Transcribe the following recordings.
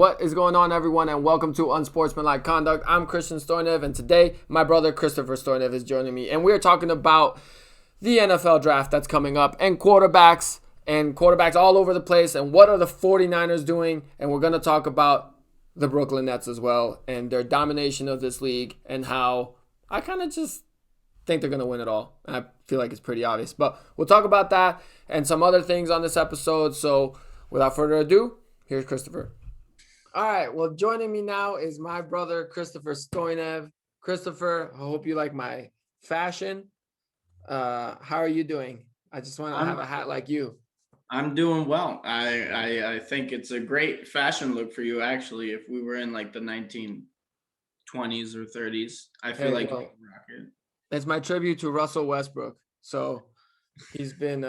What is going on, everyone, and welcome to Unsportsmanlike Conduct. I'm Christian Stoinev, and today my brother Christopher Stoinev is joining me, and we're talking about the NFL draft that's coming up and quarterbacks all over the place, and what are the 49ers doing, and we're going to talk about the Brooklyn Nets as well and their domination of this league and how I kind of just think they're going to win it all. I feel like it's pretty obvious, but we'll talk about that and some other things on this episode. So without further ado, here's Christopher. All right. Well, joining me now is my brother, Christopher Stoinev. Christopher, I hope you like my fashion. How are you doing? I just want to have a hat like you. I'm doing well. I think it's a great fashion look for you. Actually, if we were in like the 1920s or 30s, I feel like you could rock it. It's my tribute to Russell Westbrook. So he's been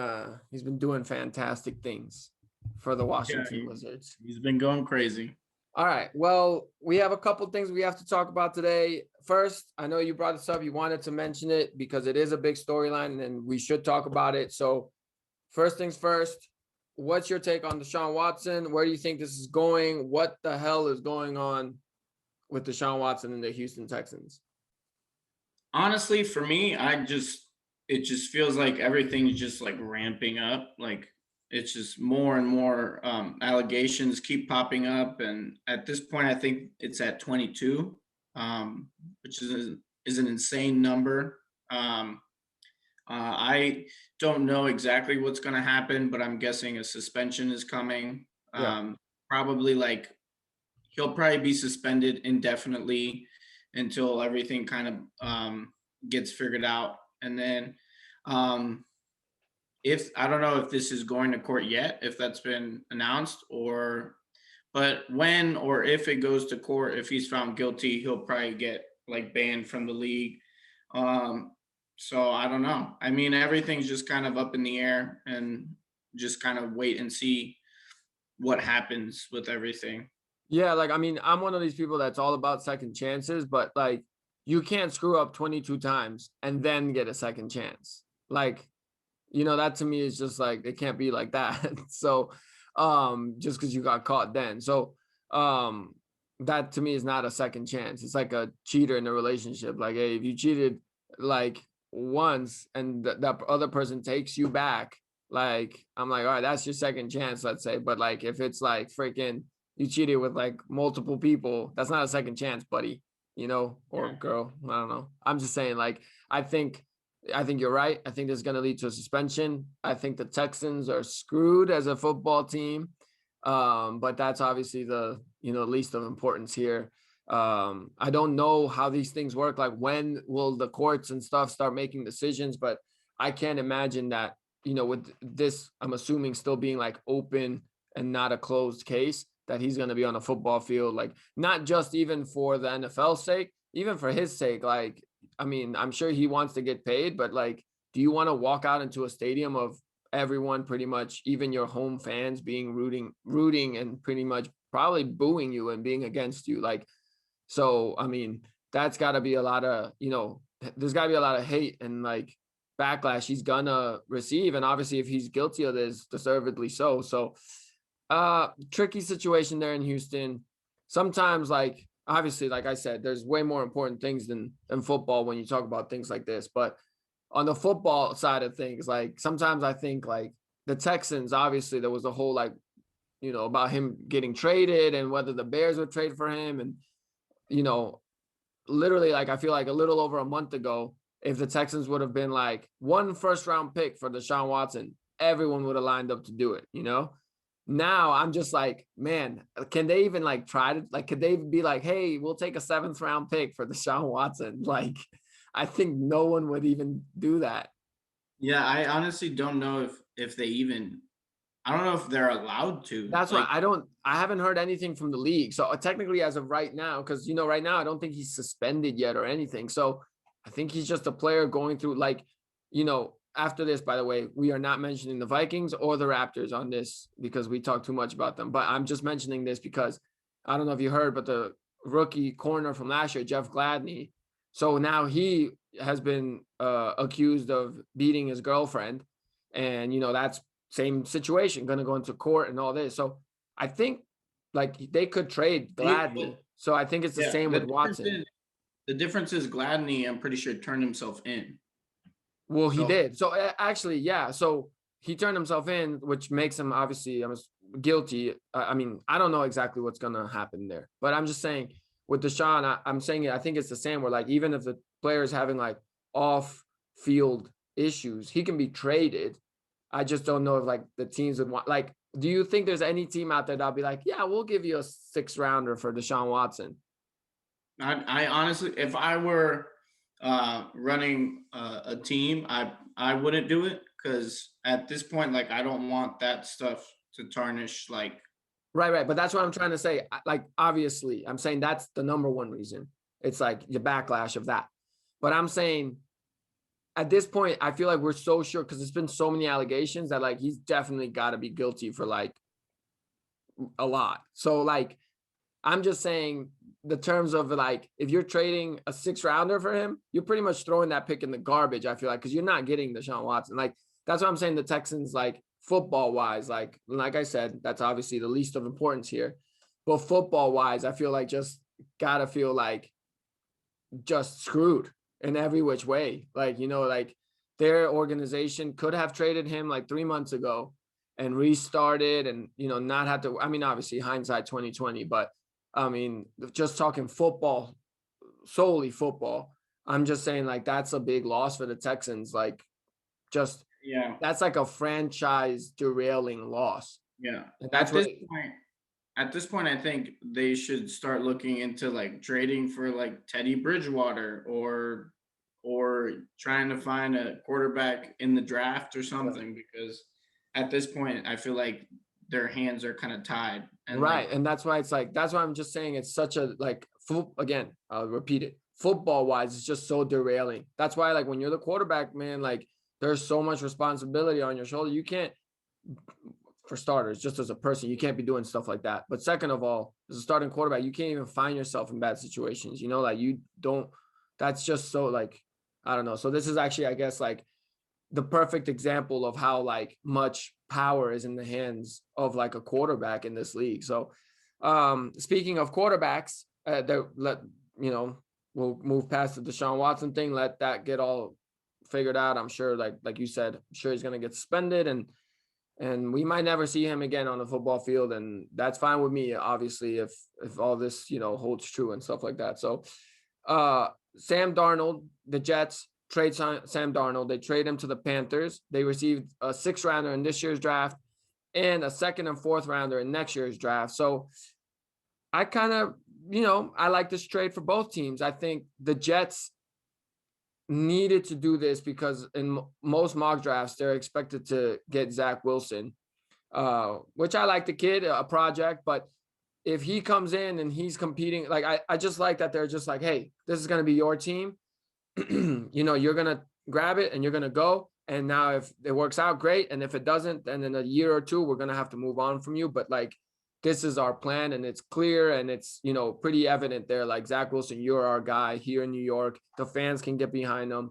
doing fantastic things for the Washington Wizards. He's been going crazy. All right. Well, we have a couple things we have to talk about today. First, I know you brought this up. You wanted to mention it because it is a big storyline and we should talk about it. So first things first, what's your take on DeShaun Watson? Where do you think this is going? What the hell is going on with DeShaun Watson and the Houston Texans? Honestly, for me, it just feels like everything's just like ramping up. Like it's just more and more allegations keep popping up, and at this point, I think it's at 22, which is an insane number. I don't know exactly what's going to happen, but I'm guessing a suspension is coming. Yeah. Probably like he'll probably be suspended indefinitely until everything kind of gets figured out, and then. If I don't know if this is going to court yet, if that's been announced, but when or if it goes to court, if he's found guilty, he'll probably get like banned from the league. So I don't know. I mean, everything's just kind of up in the air, and just kind of wait and see what happens with everything. Yeah, like I mean, I'm one of these people that's all about second chances, but like you can't screw up 22 times and then get a second chance. Like that to me is just like it can't be like that. So just because you got caught then. So that to me is not a second chance. It's like a cheater in a relationship. Like, hey, if you cheated like once and that other person takes you back, like I'm like, all right, that's your second chance, let's say. But like if it's like freaking you cheated with like multiple people, that's not a second chance, buddy, or girl. I don't know. I'm just saying, like, I think you're right. I think this is going to lead to a suspension. I think the Texans are screwed as a football team. But that's obviously the, least of importance here. I don't know how these things work. Like when will the courts and stuff start making decisions? But I can't imagine that, with this, I'm assuming still being like open and not a closed case, that he's going to be on a football field, like not just even for the NFL's sake, even for his sake. Like, I mean, I'm sure he wants to get paid, but like, do you want to walk out into a stadium of everyone pretty much, even your home fans being rooting and pretty much probably booing you and being against you? Like, so, I mean, that's got to be a lot of, there's got to be a lot of hate and like backlash he's gonna receive. And obviously if he's guilty of this, deservedly so. So, tricky situation there in Houston. Sometimes, like, obviously, like I said, there's way more important things than football when you talk about things like this. But on the football side of things, like sometimes I think like the Texans, obviously there was a whole like, about him getting traded and whether the Bears would trade for him. And, literally like I feel like a little over a month ago, if the Texans would have been like 1 first-round pick for DeShaun Watson, everyone would have lined up to do it, Now I'm just like, man, can they even like try to like, could they be like, hey, we'll take a 7th round pick for Deshaun Watson? Like, I think no one would even do that. Yeah, I honestly don't know if they even. I don't know if they're allowed to. That's why Like, I haven't heard anything from the league. So technically as of right now, because, right now I don't think he's suspended yet or anything. So I think he's just a player going through like, after this, by the way, we are not mentioning the Vikings or the Raptors on this because we talk too much about them. But I'm just mentioning this because I don't know if you heard, but the rookie corner from last year, Jeff Gladney. So now he has been accused of beating his girlfriend. And, that's same situation, going to go into court and all this. So I think Like they could trade Gladney. So I think it's the Yeah, same with Watson. the difference is Gladney, I'm pretty sure, turned himself in. Well, he So did. So actually, yeah. So he turned himself in, which makes him obviously guilty. I mean, I don't know exactly what's gonna happen there, but I'm just saying with DeShaun, I'm saying it. I think it's the same. Where like even if the player is having like off field issues, he can be traded. I just don't know if like the teams would want. Like, do you think there's any team out there that'll be like, yeah, we'll give you a 6th rounder for DeShaun Watson? I honestly, if I were running a team, I wouldn't do it because at this point, like I don't want that stuff to tarnish. Like, Right. But that's what I'm trying to say. Like, obviously, I'm saying that's the number one reason. It's like the backlash of that. But I'm saying at this point, I feel like we're so sure because there's been so many allegations that like he's definitely got to be guilty for like a lot. So like, I'm just saying the terms of like if you're trading a 6th rounder for him, you're pretty much throwing that pick in the garbage. I feel like because you're not getting DeShaun Watson. Like that's what I'm saying. The Texans, like football wise, like I said, that's obviously the least of importance here. But football wise, I feel like just gotta feel like just screwed in every which way. Like, like their organization could have traded him like 3 months ago and restarted and, not have to, I mean, obviously hindsight 2020, but I mean, just talking football, solely football. I'm just saying like that's a big loss for the Texans. Like just yeah, that's like a franchise derailing loss. yeah. And that's what At this point, I think they should start looking into like trading for like Teddy Bridgewater or trying to find a quarterback in the draft or something because at this point, I feel like their hands are kind of tied and right. like And that's why it's like, that's why I'm just saying it's such a like again, I'll repeat it. Football wise, it's just so derailing. That's why, like, when you're the quarterback, man, like there's so much responsibility on your shoulder. You can't, for starters, just as a person, you can't be doing stuff like that. But second of all, as a starting quarterback, you can't even find yourself in bad situations. Like you don't, that's just so like, I don't know. So this is actually, I guess, like the perfect example of how like much power is in the hands of like a quarterback in this league. So speaking of quarterbacks, we'll move past the Deshaun Watson thing, let that get all figured out. I'm sure like you said, I'm sure he's going to get suspended and we might never see him again on the football field. And that's fine with me, obviously, if all this, holds true and stuff like that. So Sam Darnold, the Jets trade Sam Darnold. They trade him to the Panthers. They received a 6th rounder in this year's draft and a 2nd and 4th rounder in next year's draft. So I kind of, I like this trade for both teams. I think the Jets needed to do this because in most mock drafts, they're expected to get Zach Wilson, which I like the kid, a project, but if he comes in and he's competing, like I just like that they're just like, hey, this is going to be your team. You're going to grab it and you're going to go. And now if it works out, great. And if it doesn't, then in a year or two, we're going to have to move on from you. But like, this is our plan and it's clear and it's, pretty evident there. Like Zach Wilson, you're our guy here in New York. The fans can get behind him.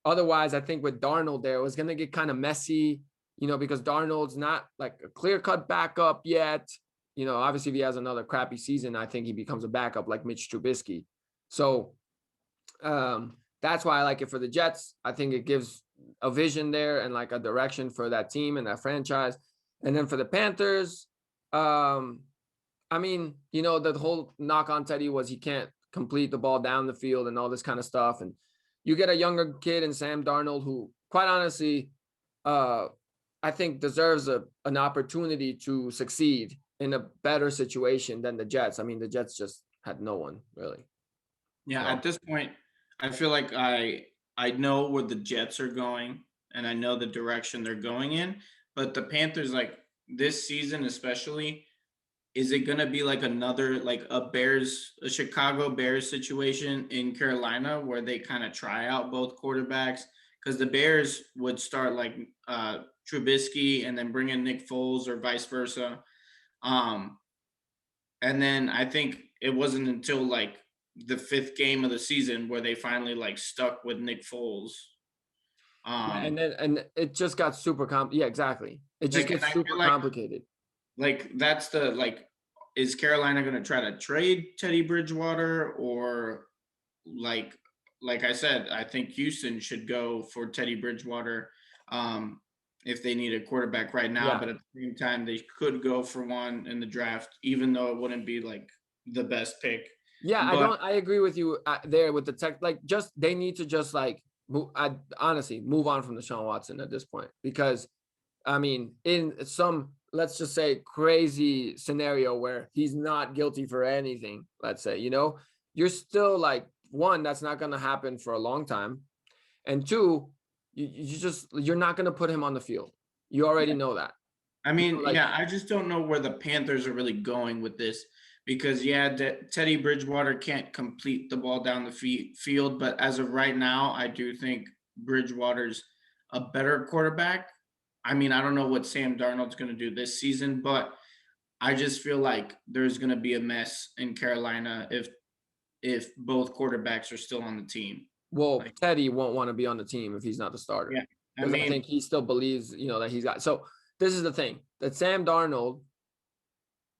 Otherwise, I think with Darnold there, it was going to get kind of messy, because Darnold's not like a clear-cut backup yet. Obviously if he has another crappy season, I think he becomes a backup like Mitch Trubisky. So that's why I like it for the Jets. I think it gives a vision there and like a direction for that team and that franchise. And then for the Panthers, I mean, the whole knock on Teddy was he can't complete the ball down the field and all this kind of stuff. And you get a younger kid in Sam Darnold who, quite honestly, I think deserves an opportunity to succeed in a better situation than the Jets. I mean, the Jets just had no one really. yeah, So. at this point, I feel like I know where the Jets are going and I know the direction they're going in, but the Panthers like this season especially, is it going to be like another like a Chicago Bears situation in Carolina where they kind of try out both quarterbacks cuz the Bears would start like Trubisky and then bring in Nick Foles or vice versa. Um and then I think it wasn't until like the 5th game of the season where they finally like stuck with Nick Foles. Yeah, and Um, then it just got super yeah, exactly. It just like, and gets I super feel complicated. like that's the like is Carolina going to try to trade Teddy Bridgewater, or like I said, I think Houston should go for Teddy Bridgewater if they need a quarterback right now. Yeah. But at the same time, they could go for one in the draft, even though it wouldn't be like the best pick. Yeah, But I agree with you there with the tech. Like, just they need to just like honestly move on from DeShaun Watson at this point, because I mean, in some, let's just say, crazy scenario where he's not guilty for anything, let's say, you're still like, one, that's not going to happen for a long time, and two, you're not going to put him on the field. You already know that. I mean, Like, I just don't know where the Panthers are really going with this, because Teddy Bridgewater can't complete the ball down the field, but as of right now, I do think Bridgewater's a better quarterback. I mean, I don't know what Sam Darnold's going to do this season, but I just feel like there's going to be a mess in Carolina if both quarterbacks are still on the team. well, Like, Teddy won't want to be on the team if he's not the starter. yeah, I Because I mean, think he still believes, that he's got. So this is the thing, that Sam Darnold,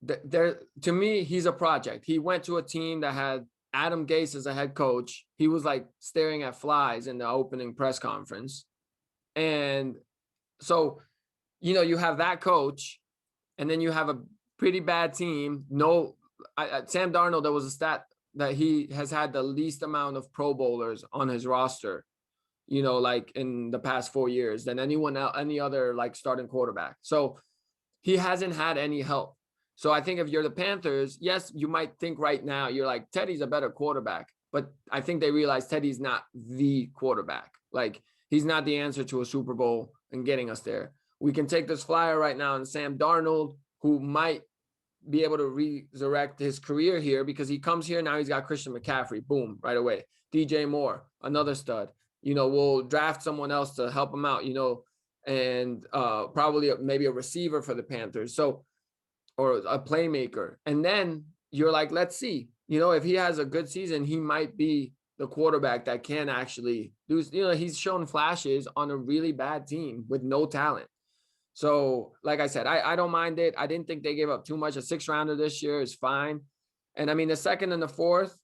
there, to me, he's a project. He went to a team that had Adam Gase as a head coach. He was like staring at flies in the opening press conference. And so, you have that coach, and then you have a pretty bad team. Sam Darnold, there was a stat that he has had the least amount of Pro Bowlers on his roster, like in the past 4 years than anyone else, any other like starting quarterback. So he hasn't had any help. So I think if you're the Panthers, yes, you might think right now, you're like, Teddy's a better quarterback, but I think they realize Teddy's not the quarterback. Like, he's not the answer to a Super Bowl and getting us there. We can take this flyer right now on Sam Darnold, who might be able to resurrect his career here, because he comes here now, he's got Christian McCaffrey, boom, right away. DJ Moore, another stud. We'll draft someone else to help him out, and probably maybe a receiver for the Panthers. So, or a playmaker. And then you're like, let's see, if he has a good season, he might be the quarterback that can actually do, he's shown flashes on a really bad team with no talent. So, like I said, I don't mind it. I didn't think they gave up too much. A 6th rounder this year is fine. And I mean, the second and the fourth,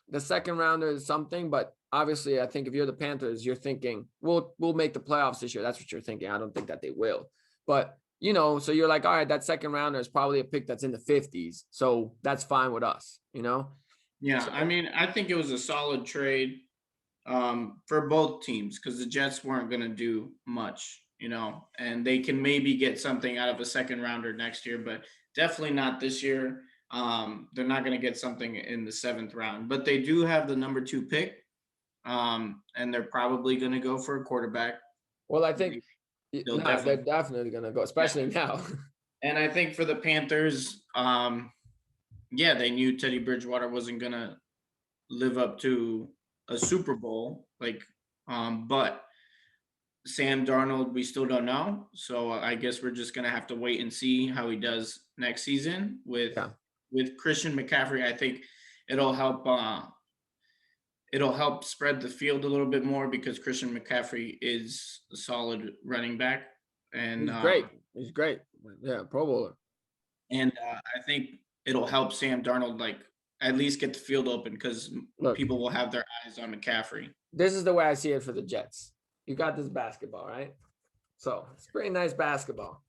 the second rounder is something, but obviously I think if you're the Panthers, you're thinking, we'll make the playoffs this year. That's what you're thinking. I don't think that they will, but so you're like, all right, that second rounder is probably a pick that's in the 50s. So that's fine with us, Yeah, So, I mean, I think it was a solid trade for both teams, because the Jets weren't going to do much, and they can maybe get something out of a second rounder next year, but definitely not this year. They're not going to get something in the 7th round, but they do have the number 2 pick, and they're probably going to go for a quarterback. well, I think they're definitely going to go, especially now. And I think for the Panthers, they knew Teddy Bridgewater wasn't going to live up to a Super Bowl, but Sam Darnold, we still don't know. So I guess we're just going to have to wait and see how he does next season with Christian McCaffrey. I think it'll help spread the field a little bit more, because Christian McCaffrey is a solid running back, and He's great. Yeah, Pro Bowler. And I think it'll help Sam Darnold at least get the field open, because people will have their eyes on McCaffrey. This is the way I see it for the Jets. You got this basketball, right? So it's pretty nice basketball.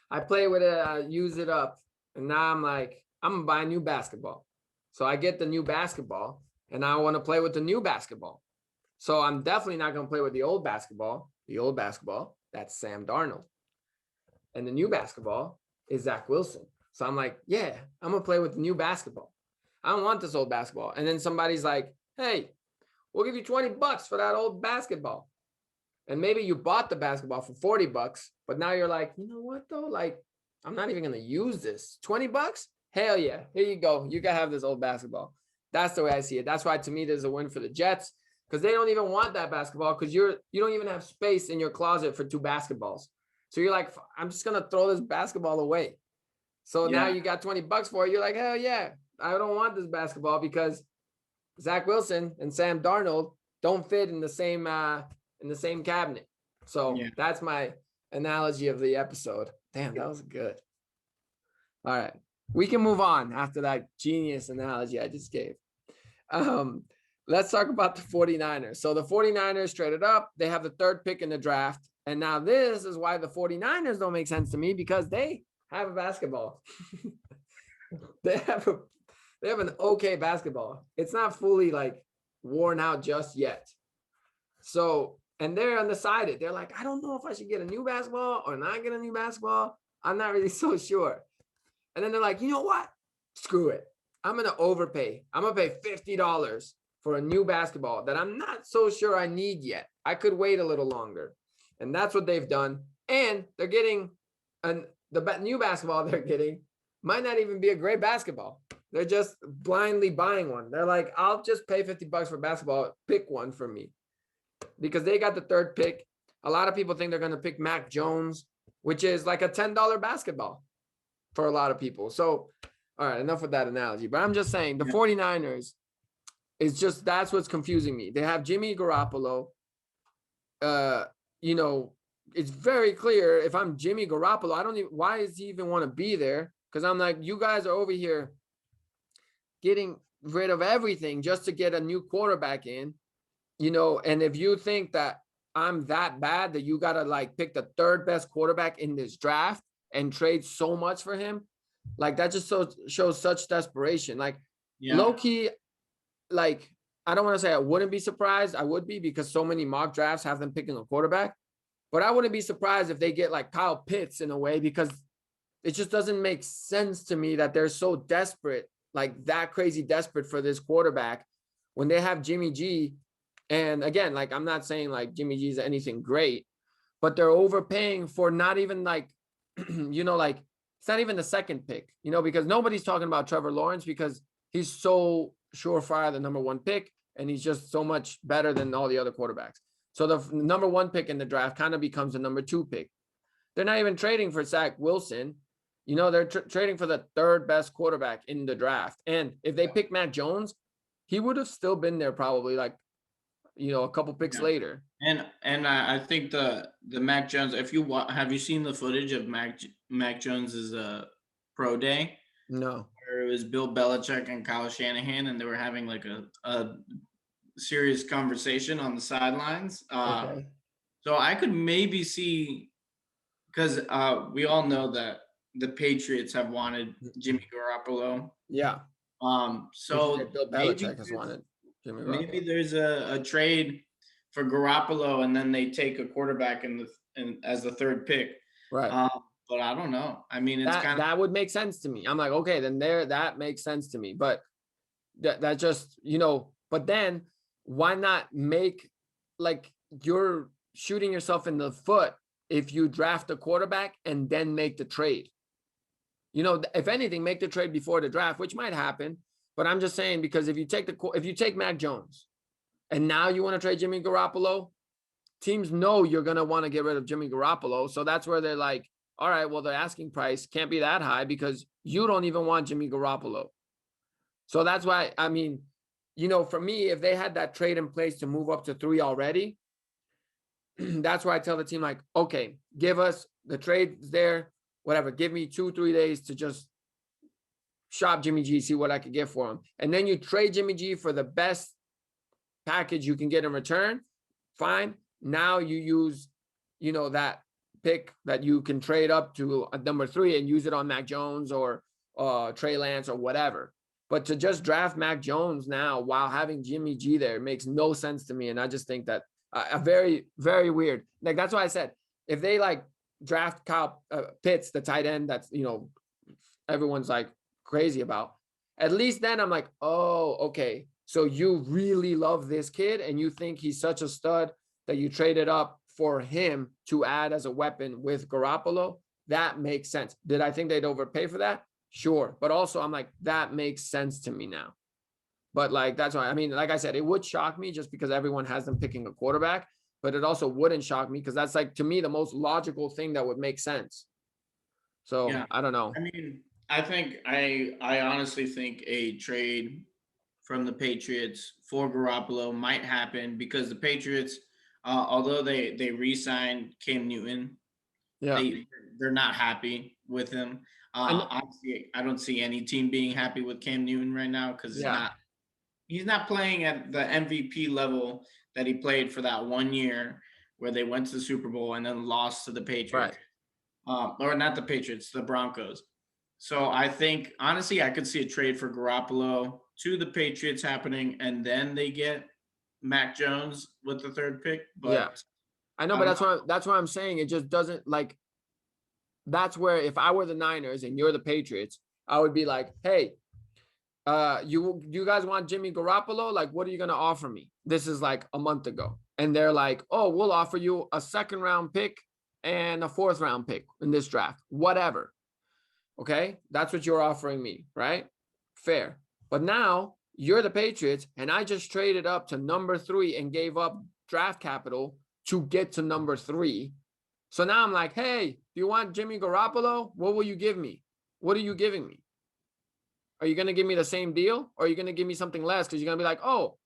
I play with it, I use it up, and now I'm like, I'm gonna buy a new basketball. So I get the new basketball, and I want to play with the new basketball. So I'm definitely not gonna play with the old basketball. The old basketball, that's Sam Darnold. And the new basketball is Zach Wilson. So I'm like, yeah, I'm gonna play with the new basketball. I don't want this old basketball. And then somebody's like, hey, we'll give you $20 for that old basketball. And maybe you bought the basketball for $40, but now you're like, you know what though? Like, I'm not even gonna use this. $20? Hell yeah, here you go. You can have this old basketball. That's the way I see it. That's why to me there's a win for the Jets, because they don't even want that basketball, because you don't even have space in your closet for 2 basketballs. So you're like, I'm just gonna throw this basketball away. So now you got $20 for it. You're like, hell yeah, I don't want this basketball, because Zach Wilson and Sam Darnold don't fit in the same cabinet. So that's my analogy of the episode. Damn, that was good. All right. We can move on after that genius analogy I just gave. Let's talk about the 49ers. So the 49ers traded up. They have the 3rd pick in the draft. And now this is why the 49ers don't make sense to me, because they have a basketball. they have an okay basketball. It's not fully like worn out just yet. So, and they're undecided. They're like, I don't know if I should get a new basketball or not get a new basketball. I'm not really so sure. And then they're like, you know what? Screw it. I'm going to overpay. I'm going to pay $50 for a new basketball that I'm not so sure I need yet. I could wait a little longer. And that's what they've done. And they're getting the new basketball they're getting might not even be a great basketball. They're just blindly buying one. They're like, I'll just pay $50 for basketball. Pick one for me. Because they got the 3rd pick. A lot of people think they're going to pick Mac Jones, which is like a $10 basketball for a lot of people. So, all right, enough with that analogy. But I'm just saying the 49ers is just, that's what's confusing me. They have Jimmy Garoppolo. You know, it's very clear if I'm Jimmy Garoppolo, I don't even, why does he even want to be there? Because I'm like, you guys are over here getting rid of everything just to get a new quarterback in, you know, and if you think that I'm that bad that you got to like pick the 3rd best quarterback in this draft and trade so much for him, like that just shows such desperation. Like low key, like I don't want to say I wouldn't be surprised. I would be, because so many mock drafts have them picking a quarterback, but I wouldn't be surprised if they get like Kyle Pitts in a way, because it just doesn't make sense to me that they're so desperate, like that crazy desperate for this quarterback when they have Jimmy G. And again, like, I'm not saying like Jimmy G is anything great, but they're overpaying for not even like, you know, like it's not even the 2nd pick, you know, because nobody's talking about Trevor Lawrence because he's so surefire the number 1 pick and he's just so much better than all the other quarterbacks. So the number 1 pick in the draft kind of becomes the number 2 pick. They're not even trading for Zach Wilson. You know, they're trading for the 3rd best quarterback in the draft. And if they pick Mac Jones, he would have still been there probably like, you know, a couple picks later. And I think the Mac Jones, if you have you seen the footage of Mac Jones's pro day? No. Where it was Bill Belichick and Kyle Shanahan, and they were having like a serious conversation on the sidelines. Okay. So I could maybe see, because we all know that the Patriots have wanted Jimmy Garoppolo. Yeah. So Bill Belichick has wanted Jimmy Garoppolo. Maybe there's a trade for Garoppolo, and then they take a quarterback as the 3rd pick. Right. But I don't know. I mean, it's kind of, that would make sense to me. I'm like, okay, then that makes sense to me. But that just, you know, but then why not make, like, you're shooting yourself in the foot if you draft a quarterback and then make the trade. You know, if anything, make the trade before the draft, which might happen. But I'm just saying, because if you take Mac Jones and now you want to trade Jimmy Garoppolo, teams know you're going to want to get rid of Jimmy Garoppolo. So that's where they're like, all right, well, the asking price can't be that high because you don't even want Jimmy Garoppolo. So that's why, I mean, you know, for me, if they had that trade in place to move up to 3 already, that's where I tell the team, like, okay, give us the trades there, whatever. Give me 2-3 days to just shop Jimmy G, see what I could get for him. And then you trade Jimmy G for the best package you can get in return. Fine. Now you use, you know, that pick that you can trade up to a number 3 and use it on Mac Jones or Trey Lance or whatever. But to just draft Mac Jones now while having Jimmy G there makes no sense to me. And I just think that very, very weird. Like, that's why I said, if they like draft Kyle Pitts, the tight end, that's, you know, everyone's like crazy about, at least then I'm like, oh, okay. So you really love this kid and you think he's such a stud that you traded up for him to add as a weapon with Garoppolo. That makes sense. Did I think they'd overpay for that? Sure. But also I'm like, that makes sense to me now. But like, that's why, I mean, like I said, it would shock me just because everyone has them picking a quarterback, but it also wouldn't shock me because that's like, to me, the most logical thing that would make sense. So yeah. I don't know. I mean, I honestly think a trade from the Patriots for Garoppolo might happen because the Patriots, although they re-signed Cam Newton, they're not happy with him. Honestly, I don't see any team being happy with Cam Newton right now because Yeah. he's not playing at the MVP level that he played for that 1 year where they went to the Super Bowl and then lost to the Right. Patriots. Or not the Patriots, the Broncos. So I think honestly, I could see a trade for Garoppolo to the Patriots happening, and then they get Mac Jones with the third pick. Yeah. But I know, but I'm that's what I'm saying. It just doesn't like that's where if I were the Niners and you're the Patriots, I would be like, hey, you guys want Jimmy Garoppolo? Like, what are you gonna offer me? This is like a month ago. And they're like, oh, we'll offer you a 2nd-round pick and a 4th-round pick in this draft. Whatever. Okay. That's what you're offering me, right? Fair. But now you're the Patriots, and I just traded up to number 3 and gave up draft capital to get to number 3. So now I'm like, hey, do you want Jimmy Garoppolo? What will you give me? What are you giving me? Are you going to give me the same deal, or are you going to give me something less? Because you're going to be like, oh,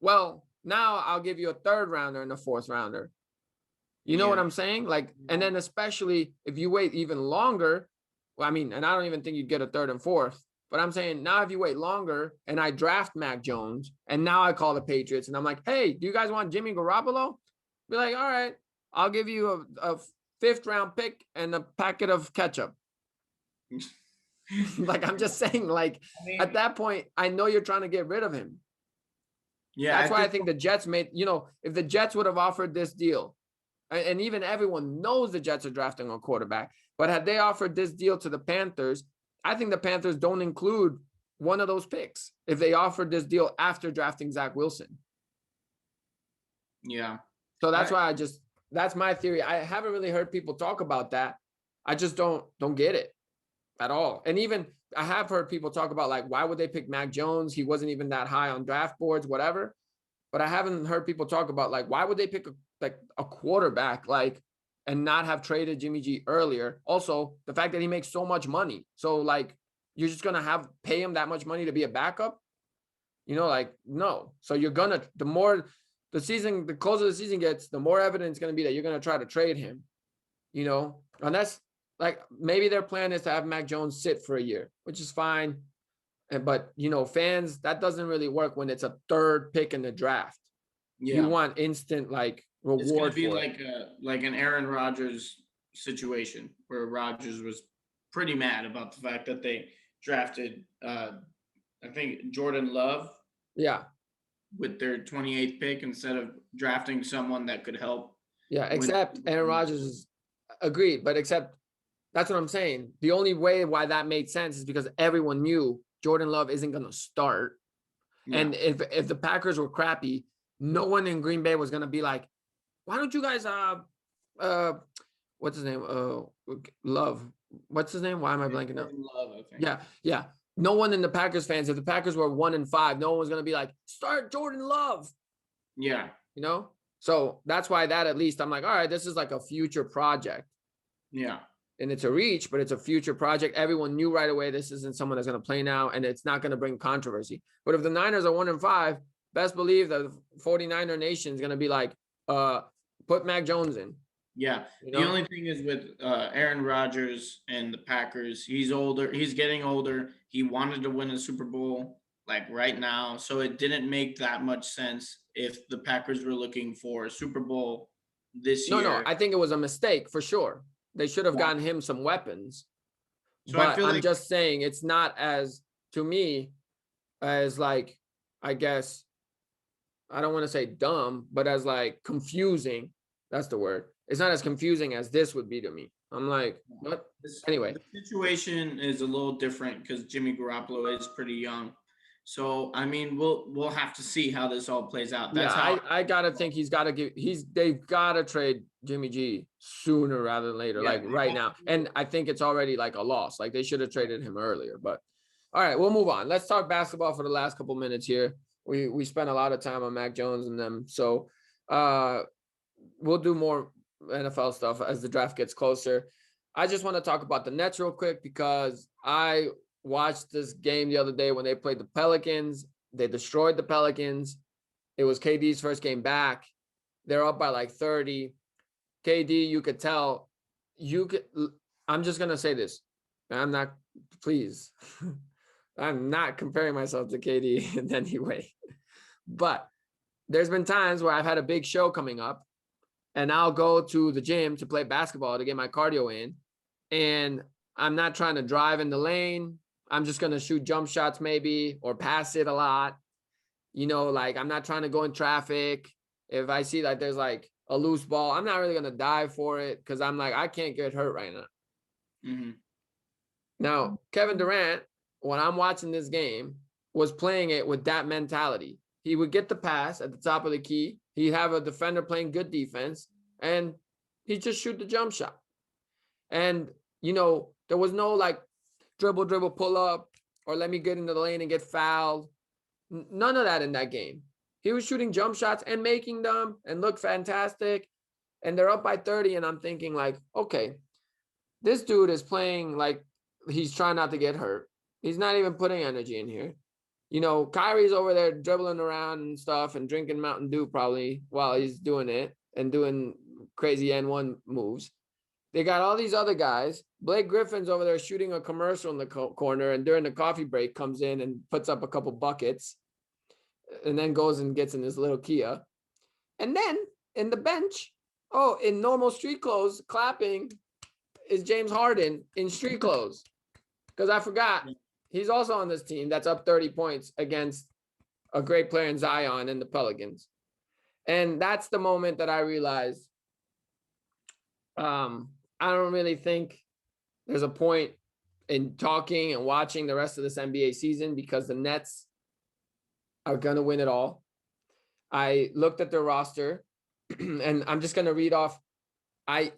well, now I'll give you a 3rd rounder and a 4th rounder. You know what I'm saying? Like, and then especially if you wait even longer, well, I mean, and I don't even think you'd get a 3rd and 4th, but I'm saying now if you wait longer and I draft Mac Jones and now I call the Patriots and I'm like, hey, do you guys want Jimmy Garoppolo? Be like, all right, I'll give you a 5th-round pick and a packet of ketchup. Like, I'm just saying, like, at that point, I know you're trying to get rid of him. Yeah, that's why I think the Jets made, if the Jets would have offered this deal, and even everyone knows the Jets are drafting a quarterback, but had they offered this deal to the Panthers, I think the Panthers don't include one of those picks if they offered this deal after drafting Zach Wilson. Yeah. So that's why that's my theory. I haven't really heard people talk about that. I just don't get it at all. And even I have heard people talk about, like, why would they pick Mac Jones? He wasn't even that high on draft boards, whatever. But I haven't heard people talk about, like, why would they pick a quarterback, like, and not have traded Jimmy G earlier? Also, the fact that he makes so much money. So, like, you're just going to pay him that much money to be a backup? Like, no. So you're going to, the more the closer the season gets, the more evidence going to be that you're going to try to trade him, and that's, like, maybe their plan is to have Mac Jones sit for a year, which is fine. But, fans, that doesn't really work when it's a 3rd pick in the draft. Yeah. You want instant, like, reward. It's going to be like an Aaron Rodgers situation where Rodgers was pretty mad about the fact that they drafted, I think, Jordan Love. Yeah. With their 28th pick instead of drafting someone that could help. Yeah, except Aaron Rodgers is agreed, but except that's what I'm saying. The only way why that made sense is because everyone knew Jordan Love isn't going to start. Yeah. And if the Packers were crappy, no one in Green Bay was going to be like, why don't you guys, what's his name? Love. What's his name? Why am I blanking out? Love, I think. Yeah. No one in the Packers fans, if the Packers were 1-5, no one was going to be like, start Jordan Love. Yeah. So that's why that, at least I'm like, all right, this is like a future project. Yeah. And it's a reach, but it's a future project. Everyone knew right away this isn't someone that's going to play now, and it's not going to bring controversy. But if the Niners are 1-5, best believe the 49er Nation is going to be like, put Mac Jones in. Yeah. The only thing is with Aaron Rodgers and the Packers, he's older. He's getting older. He wanted to win a Super Bowl, like, right now. So it didn't make that much sense if the Packers were looking for a Super Bowl this year. No, I think it was a mistake for sure. They should have gotten him some weapons. So but I'm just saying it's not as, to me, as, like, I guess, I don't want to say dumb, but as, like, confusing. That's the word. It's not as confusing as this would be to me. I'm like, what? Anyway. The situation is a little different because Jimmy Garoppolo is pretty young. So, I mean, we'll have to see how this all plays out. That's how I gotta think they've gotta trade Jimmy G sooner rather than later, like right now. And I think it's already like a loss. Like, they should have traded him earlier. But all right, we'll move on. Let's talk basketball for the last couple minutes here. We spent a lot of time on Mac Jones and them. So we'll do more NFL stuff as the draft gets closer. I just want to talk about the Nets real quick because I watched this game the other day when they played the Pelicans. They destroyed the Pelicans. It was KD's first game back. They're up by like 30. KD, you could tell, I'm just going to say this. I'm not, please. I'm not comparing myself to KD in any way. But there's been times where I've had a big show coming up and I'll go to the gym to play basketball to get my cardio in. And I'm not trying to drive in the lane. I'm just going to shoot jump shots maybe or pass it a lot. Like I'm not trying to go in traffic. If I see like there's like a loose ball, I'm not really going to dive for it because I'm like, I can't get hurt right now. Mm-hmm. Now, Kevin Durant, when I'm watching this game, was playing it with that mentality. He would get the pass at the top of the key. He'd have a defender playing good defense, and he'd just shoot the jump shot. And, there was no like dribble, pull up, or let me get into the lane and get fouled. None of that in that game. He was shooting jump shots and making them and look fantastic. And they're up by 30, and I'm thinking like, okay, this dude is playing like he's trying not to get hurt. He's not even putting energy in here. Kyrie's over there dribbling around and stuff and drinking Mountain Dew probably while he's doing it and doing crazy N1 moves. They got all these other guys. Blake Griffin's over there shooting a commercial in the corner, and during the coffee break comes in and puts up a couple buckets and then goes and gets in his little Kia. And then in the bench, in normal street clothes, clapping is James Harden in street clothes. Because I forgot, he's also on this team that's up 30 points against a great player in Zion and the Pelicans. And that's the moment that I realized I don't really think there's a point in talking and watching the rest of this NBA season because the Nets are going to win it all. I looked at their roster and I'm just going to read off. I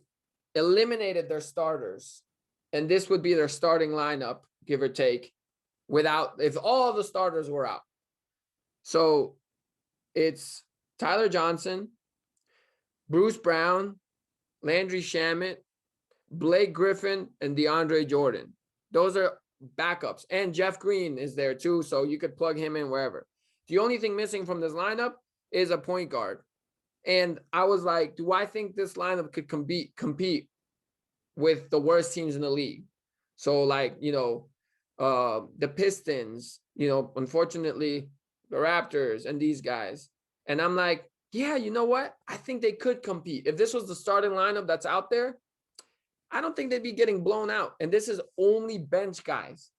eliminated their starters, and this would be their starting lineup, give or take, if all the starters were out. So it's Tyler Johnson, Bruce Brown, Landry Shamet, Blake Griffin, and DeAndre Jordan. Those are backups. And Jeff Green is there too, so you could plug him in wherever. The only thing missing from this lineup is a point guard. And I was like, do I think this lineup could compete with the worst teams in the league? So like, the Pistons, unfortunately, the Raptors and these guys. And I'm like, yeah, you know what? I think they could compete. If this was the starting lineup that's out there, I don't think they'd be getting blown out. And this is only bench guys,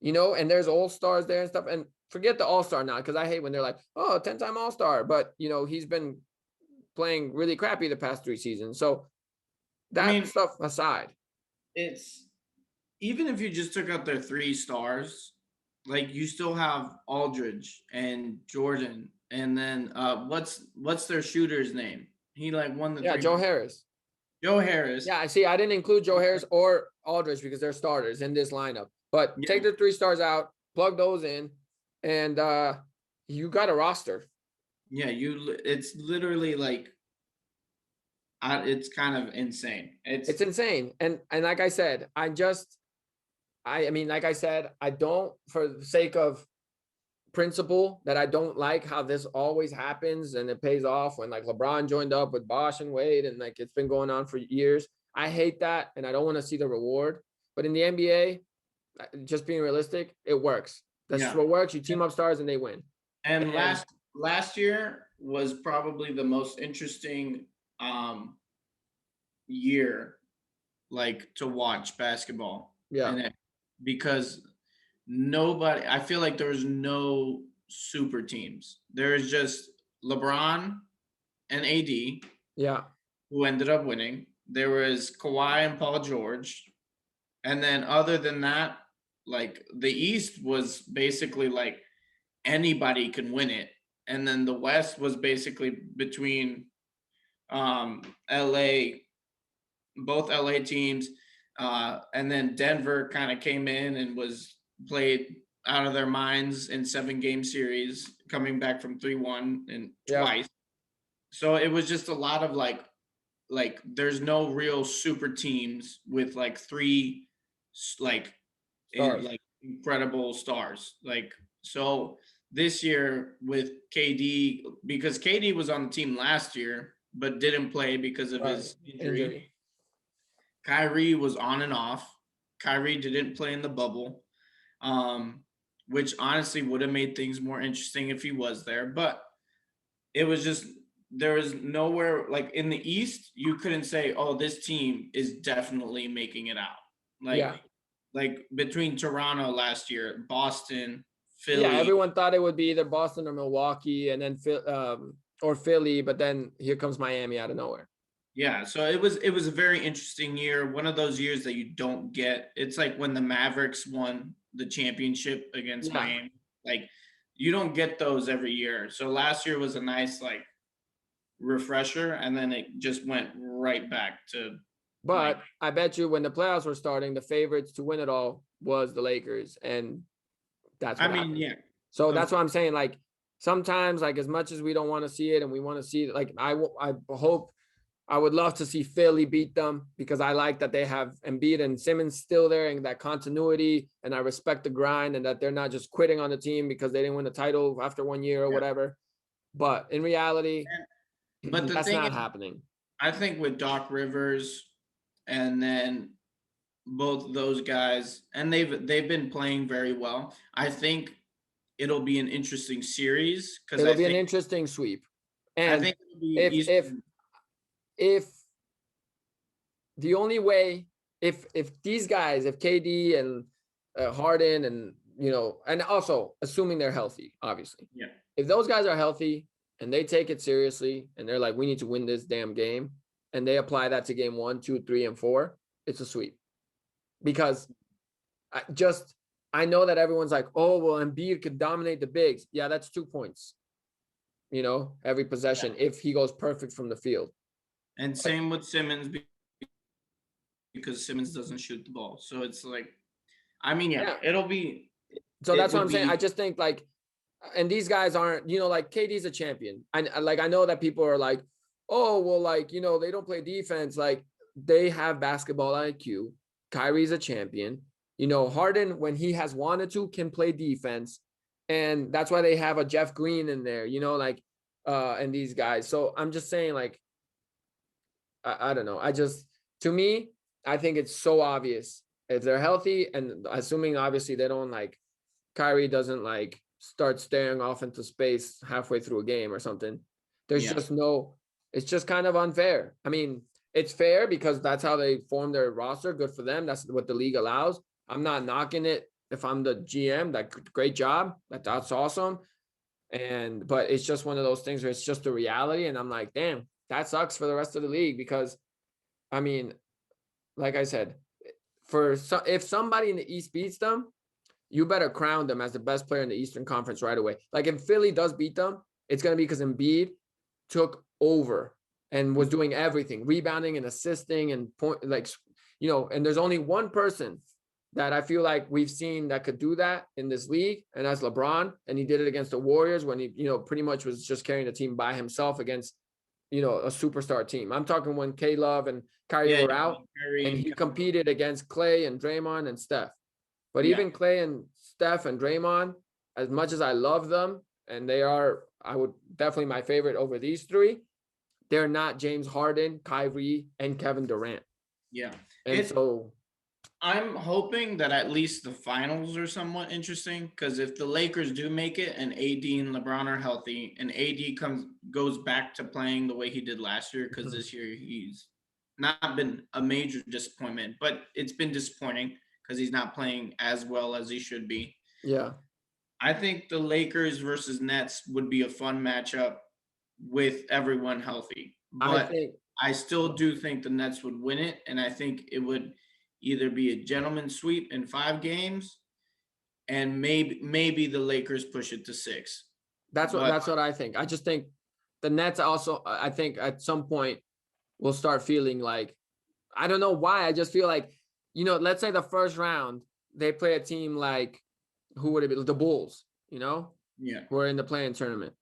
and there's all-stars there and stuff. And forget the all-star now, because I hate when they're like, 10-time all-star. But, he's been playing really crappy the past 3 seasons. So that stuff aside. It's even if you just took out their 3 stars, like you still have Aldridge and Jordan. And then what's their shooter's name? He like won the Joe Harris. Joe Harris. Yeah, I see. I didn't include Joe Harris or Aldridge because they're starters in this lineup. But take the 3 stars out, plug those in, and you got a roster. Yeah, it's literally like it's kind of insane. It's insane. And like I said, I don't, for the sake of principle, that I don't like how this always happens and it pays off when like LeBron joined up with Bosh and Wade and like it's been going on for years. I hate that and I don't want to see the reward. But in the NBA, just being realistic, it works. That's what works. You team up stars and they win. And last year was probably the most interesting year like to watch basketball. Yeah. Because I feel like there was no super teams. There's just LeBron and AD. Yeah. Who ended up winning. There was Kawhi and Paul George. And then other than that, like the East was basically like anybody can win it. And then the West was basically between LA, both LA teams. And then Denver kind of came in and was played out of their minds in 7-game series, coming back from 3-1 and twice. So it was just a lot of like there's no real super teams with like 3 like incredible stars. Like, so this year with KD, because KD was on the team last year but didn't play because of his injury. Kyrie was on and off. Kyrie didn't play in the bubble, which honestly would have made things more interesting if he was there. But it was just there was nowhere like in the East you couldn't say, oh, this team is definitely making it out. Like Yeah. like between Toronto last year, Boston, Yeah. Philly. Everyone thought it would be either Boston or Milwaukee and then or Philly, but then here comes Miami out of nowhere. Yeah, so it was a very interesting year. One of those years that you don't get. It's like when the Mavericks won the championship against Yeah. Miami. Like you don't get those every year. So last year was a nice like refresher, and then it just went right back to like But I bet you when the playoffs were starting, the favorites to win it all was the Lakers. And that's I what mean, happened. yeah. So Of that's what I'm saying. Like sometimes, like as much as we don't want to see it and we want to see it, like I hope I would love to see Philly beat them because I like that they have Embiid and Simmons still there and that continuity. And I respect the grind and that they're not just quitting on the team because they didn't win the title after 1 year or yeah. whatever. But in reality, But the that's thing not is, happening. I think with Doc Rivers and then both those guys, and they've been playing very well. I think it'll be an interesting series because It'll I be an think interesting sweep. I And think it'll be if if Eastern. if the only way if these guys, if KD and Harden and and also assuming they're healthy, obviously, Yeah, if those guys are healthy and they take it seriously and they're like, we need to win this damn game, and they apply that to game 1, 2, 3, and 4, it's a sweep. Because I know that everyone's like, oh well, Embiid could dominate the bigs. Yeah, that's 2 points. Every possession if he goes perfect from the field. and same with Simmons because Simmons doesn't shoot the ball. So it's like, I mean, yeah, Yeah. it'll be. So It that's what would I'm saying. I be. just think like, and these guys aren't, like KD's a champion. I know that people are like, oh, well, like, they don't play defense. Like they have basketball IQ. Kyrie's a champion. Harden, when he has wanted to, can play defense. And that's why they have a Jeff Green in there, and these guys. So I'm just saying, like, I don't know. To me, I think it's so obvious if they're healthy and assuming obviously they don't like Kyrie doesn't like start staring off into space halfway through a game or something. There's Yeah, it's just kind of unfair. I mean, it's fair because that's how they form their roster. Good for them. That's what the league allows. I'm not knocking it. If I'm the GM, great job. That's awesome. But it's just one of those things where it's just a reality. And I'm like, damn, that sucks for the rest of the league because I mean, like I said, if somebody in the East beats them, you better crown them as the best player in the Eastern Conference right away. Like if Philly does beat them, it's going to be because Embiid took over and was doing everything, rebounding and assisting and and there's only one person that I feel like we've seen that could do that in this league, and that's LeBron. And he did it against the Warriors when he, pretty much was just carrying the team by himself against, a superstar team. I'm talking when K-Love and Kyrie yeah, were out and he competed against Clay and Draymond and Steph. But yeah, even Clay and Steph and Draymond, as much as I love them, and I would definitely my favorite over these three, they're not James Harden, Kyrie, and Kevin Durant. yeah. And so I'm hoping that at least the finals are somewhat interesting because if the Lakers do make it and AD and LeBron are healthy and AD goes back to playing the way he did last year, because this year he's not been a major disappointment, but it's been disappointing because he's not playing as well as he should be. yeah, I think the Lakers versus Nets would be a fun matchup with everyone healthy, I but think I still do think the Nets would win it, and I think it would either be a gentleman's sweep in 5 games, and maybe the Lakers push it to 6. But that's what I think. I just think the Nets also, I think at some point will start feeling like, I don't know why. I just feel like, let's say the first round, they play a team like, who would it be? The Bulls, yeah, who are in the play-in tournament.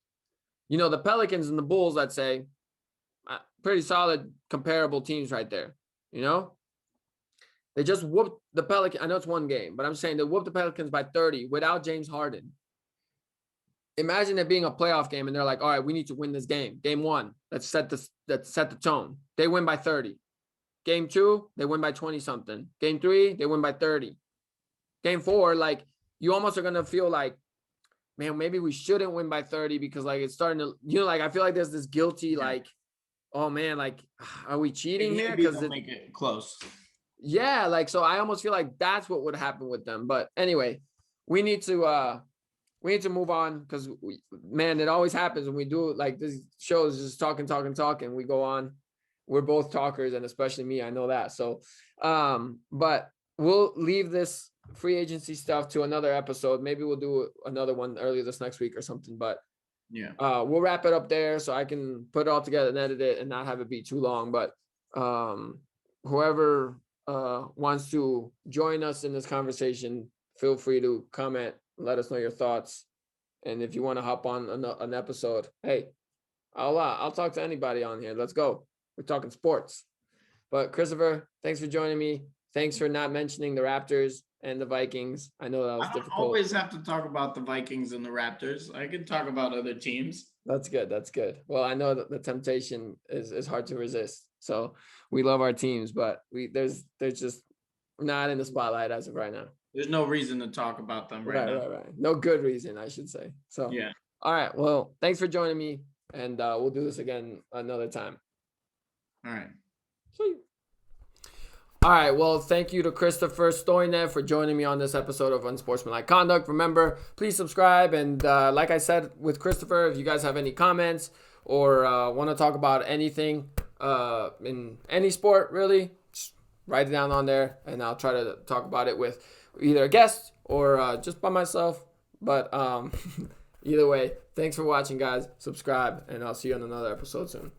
The Pelicans and the Bulls, let's say, pretty solid comparable teams right there. They just whooped the Pelicans. I know it's one game, but I'm saying they whooped the Pelicans by 30 without James Harden. Imagine it being a playoff game and they're like, all right, we need to win this game. Game 1. Let's set the tone. They win by 30. Game 2, they win by 20 something. Game 3, they win by 30. Game 4, like you almost are gonna feel like, man, maybe we shouldn't win by 30 because like it's starting to, like I feel like there's this guilty like, oh man, like are we cheating here? Because make it close. Yeah, like so I almost feel like that's what would happen with them. But anyway, we need to move on because man, it always happens when we do like this show is just talking. We go on. We're both talkers, and especially me, I know that. So but we'll leave this free agency stuff to another episode. Maybe we'll do another one earlier this next week or something. But we'll wrap it up there so I can put it all together and edit it and not have it be too long. But whoever wants to join us in this conversation, feel free to comment, let us know your thoughts. And if you want to hop on an episode, hey, I'll talk to anybody on here. Let's go. We're talking sports. But Christopher, thanks for joining me. Thanks for not mentioning the Raptors and the Vikings. I know that was difficult. I always have to talk about the Vikings and the Raptors. I can talk about other teams. That's good. Well, I know that the temptation is hard to resist. So we love our teams, but there's just not in the spotlight as of right now. There's no reason to talk about them right now. Right. No good reason, I should say. So yeah. All right. Well, thanks for joining me, and we'll do this again another time. All right. Sweet. All right. Well, thank you to Christopher Stoinev for joining me on this episode of Unsportsmanlike Conduct. Remember, please subscribe. And like I said with Christopher, if you guys have any comments or want to talk about anything in any sport, really, just write it down on there. And I'll try to talk about it with either a guest or just by myself. But either way, thanks for watching, guys. Subscribe, and I'll see you on another episode soon.